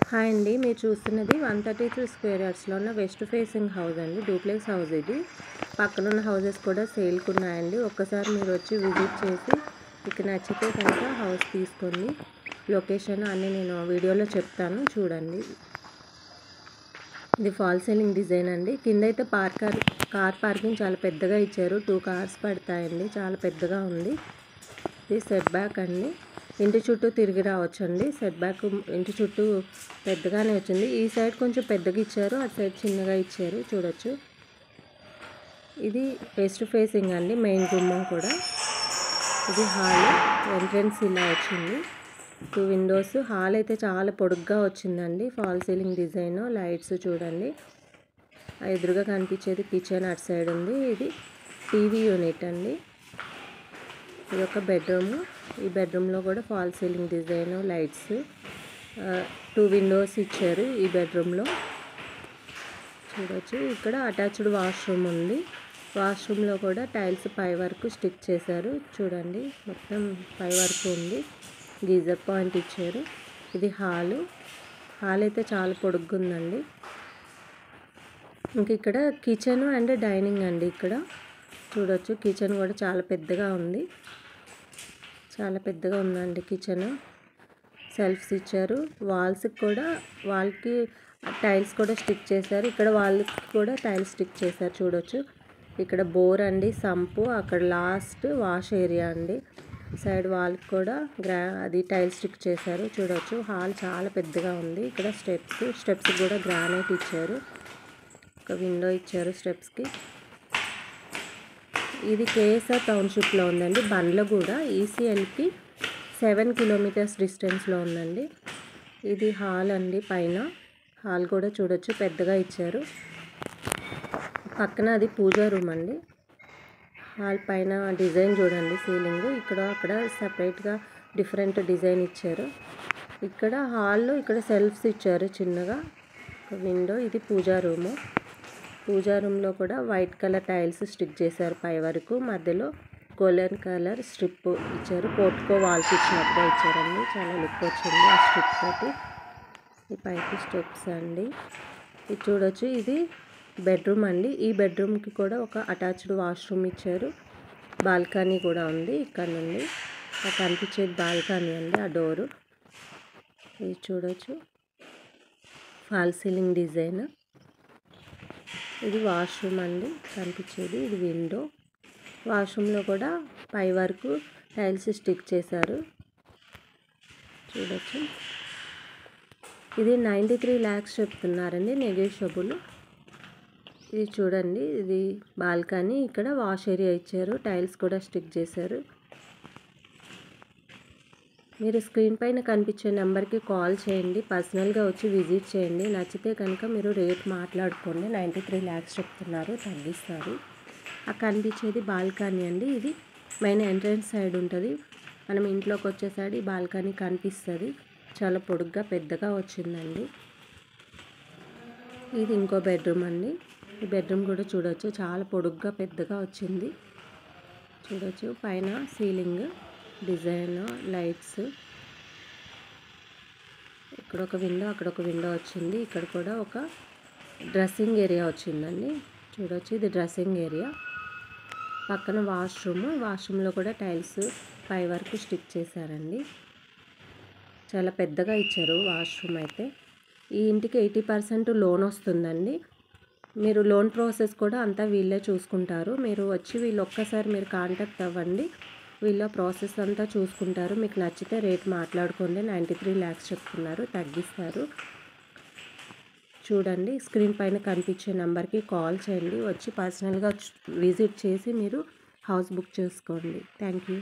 Hi అండి, మీరు చూస్తున్నది 133 స్క్వేర్ యార్డ్స్లో ఉన్న వెస్ట్ ఫేసింగ్ హౌస్ అండి. డూప్లెక్స్ హౌస్ ఇది. పక్కన ఉన్న హౌసెస్ కూడా సేల్కి ఉన్నాయండి. ఒక్కసారి మీరు వచ్చి విజిట్ చేసి మీకు నచ్చితే కనుక హౌస్ తీసుకోండి. లొకేషన్ అన్నీ నేను వీడియోలో చెప్తాను, చూడండి. ఇది ఫాల్ సీలింగ్ డిజైన్ అండి. కింద అయితే కార్ పార్కింగ్ చాలా పెద్దగా ఇచ్చారు. 2 కార్స్ పడతాయండి, చాలా పెద్దగా ఉంది. ఇది సెట్ బ్యాక్ అండి. ఇంటి చుట్టూ తిరిగి రావచ్చండి. సెట్ బ్యాక్ ఇంటి చుట్టూ పెద్దగానే వచ్చింది. ఈ సైడ్ కొంచెం పెద్దగా ఇచ్చారు, అటు సైడ్ చిన్నగా ఇచ్చారు, చూడొచ్చు. ఇది వెస్ట్ ఫేసింగ్ అండి, మెయిన్ గుమ్మం కూడా. ఇది హాల్, ఎంట్రన్స్ ఇలా వచ్చింది. 2 విండోస్. హాల్ అయితే చాలా పొడుగ్గా వచ్చిందండి. ఫాల్ సీలింగ్ డిజైన్, లైట్స్ చూడండి. ఎదురుగా కనిపించేది కిచెన్, అటు సైడ్ ఉంది. ఇది టీవీ యూనిట్ అండి. ఇది ఒక బెడ్రూమ్. ఈ బెడ్రూమ్లో కూడా fall ceiling design, lights, 2 Windows ఇచ్చారు ఈ బెడ్రూమ్లో, చూడొచ్చు. ఇక్కడ అటాచ్డ్ వాష్రూమ్ ఉంది. వాష్రూమ్లో కూడా టైల్స్ పై వరకు స్టిక్ చేశారు, చూడండి. మొత్తం పై వరకు ఉంది. గీజర్ పాయింట్ ఇచ్చారు. ఇది హాల్ అయితే చాలా పొడుగ్గా ఉందండి. ఇంక ఇక్కడ కిచెన్ అండ్ డైనింగ్ అండి. ఇక్కడ చూడొచ్చు, కిచెన్ కూడా చాలా పెద్దగా ఉంది. చాలా పెద్దగా ఉందండి కిచెన్. సెల్ఫ్స్ ఇచ్చారు. వాల్కి టైల్స్ కూడా స్టిక్ చేశారు. ఇక్కడ వాళ్ళకి కూడా టైల్స్ స్టిక్ చేశారు, చూడొచ్చు. ఇక్కడ బోర్ అండి, సంపు, అక్కడ లాస్ట్ వాష్ ఏరియా అండి. సైడ్ వాల్కి కూడా అది టైల్స్ స్టిక్ చేశారు, చూడొచ్చు. హాల్ చాలా పెద్దగా ఉంది. ఇక్కడ స్టెప్స్ కూడా గ్రానైట్ ఇచ్చారు. ఒక విండో ఇచ్చారు స్టెప్స్కి. ఇది కేఎస్ఆర్ టౌన్షిప్లో ఉందండి. బండ్లగూడ ఈసీఎల్కి 7 కిలోమీటర్స్ డిస్టెన్స్లో ఉందండి. ఇది హాల్ అండి. పైన హాల్ కూడా చూడొచ్చు, పెద్దగా ఇచ్చారు. పక్కన అది పూజా రూమ్ అండి. హాల్ పైన డిజైన్ చూడండి, సీలింగ్ ఇక్కడ అక్కడ సపరేట్గా డిఫరెంట్ డిజైన్ ఇచ్చారు. ఇక్కడ హాల్లో ఇక్కడ సెల్ఫ్స్ ఇచ్చారు చిన్నగా. ఒక విండో. ఇది పూజా రూము. పూజా రూమ్లో కూడా వైట్ కలర్ టైల్స్ స్టిక్ చేశారు పై వరకు. మధ్యలో గోల్డెన్ కలర్ స్ట్రిప్ ఇచ్చారు. పోర్టికో వాల్కి ఇచ్చినట్టుగా ఇచ్చారండి. చాలా లుక్ వచ్చింది ఆ స్ట్రిప్ తోటి. ఈ పైకి స్టెప్స్ అండి. ఇది చూడొచ్చు. ఇది బెడ్రూమ్ అండి. ఈ బెడ్రూమ్కి కూడా ఒక అటాచ్డ్ వాష్రూమ్ ఇచ్చారు. బాల్కనీ కూడా ఉంది. ఇక్కడ నుండి కనిపించేది బాల్కనీ అండి, ఆ డోరు. ఇది చూడొచ్చు, ఫాల్ సీలింగ్ డిజైన్. ఇది వాష్రూమ్ అండి కనిపించేది. ఇది విండో. వాష్రూమ్లో కూడా పై వరకు టైల్స్ స్టిక్ చేశారు, చూడొచ్చు. ఇది 93 lakhs చెప్తున్నారండి, నెగోషియబుల్. ఇది చూడండి, ఇది బాల్కనీ. ఇక్కడ వాష్ ఏరియా ఇచ్చారు, టైల్స్ కూడా స్టిక్ చేశారు. మీరు స్క్రీన్ పైన కనిపించే నెంబర్కి కాల్ చేయండి, పర్సనల్గా వచ్చి విజిట్ చేయండి. నచ్చితే కనుక మీరు రేట్ మాట్లాడుకోండి. 93 lakhs చెప్తున్నారు, తగ్గిస్తారు. ఆ కనిపించేది బాల్కనీ అండి. ఇది మెయిన్ ఎంట్రన్స్ సైడ్ ఉంటుంది. మనం ఇంట్లోకి వచ్చే సైడ్ ఈ బాల్కనీ కనిపిస్తుంది. చాలా పొడుగ్గా పెద్దగా వచ్చిందండి. ఇది ఇంకో బెడ్రూమ్ అండి. ఈ బెడ్రూమ్ కూడా చూడొచ్చు, చాలా పొడుగ్గా పెద్దగా వచ్చింది, చూడొచ్చు. పైన సీలింగ్ డిజైన్, లైట్స్. ఇక్కడ ఒక విండో, అక్కడ ఒక విండో వచ్చింది. ఇక్కడ కూడా ఒక డ్రెస్సింగ్ ఏరియా వచ్చిందండి, చూడొచ్చు. ఇది డ్రెస్సింగ్ ఏరియా. పక్కన వాష్రూమ్లో కూడా టైల్స్ పై వరకు స్టిక్ చేశారండి. చాలా పెద్దగా ఇచ్చారు వాష్రూమ్ అయితే. ఈ ఇంటికి 80% లోన్ వస్తుందండి. మీరు లోన్ ప్రాసెస్ కూడా అంతా వీళ్ళే చూసుకుంటారు. మీరు వచ్చి ఒక్కసారి మీరు కాంటాక్ట్ అవ్వండి, వీళ్ళ ప్రాసెస్ అంతా చూసుకుంటారు. మీకు నచ్చితే రేట్ మాట్లాడుకోండి. 93 lakhs చెప్తున్నారు, తగ్గిస్తారు. చూడండి, స్క్రీన్ పైన కనిపించే నెంబర్కి కాల్ చేయండి. వచ్చి పర్సనల్గా విజిట్ చేసి మీరు హౌస్ బుక్ చేసుకోండి. Thank you.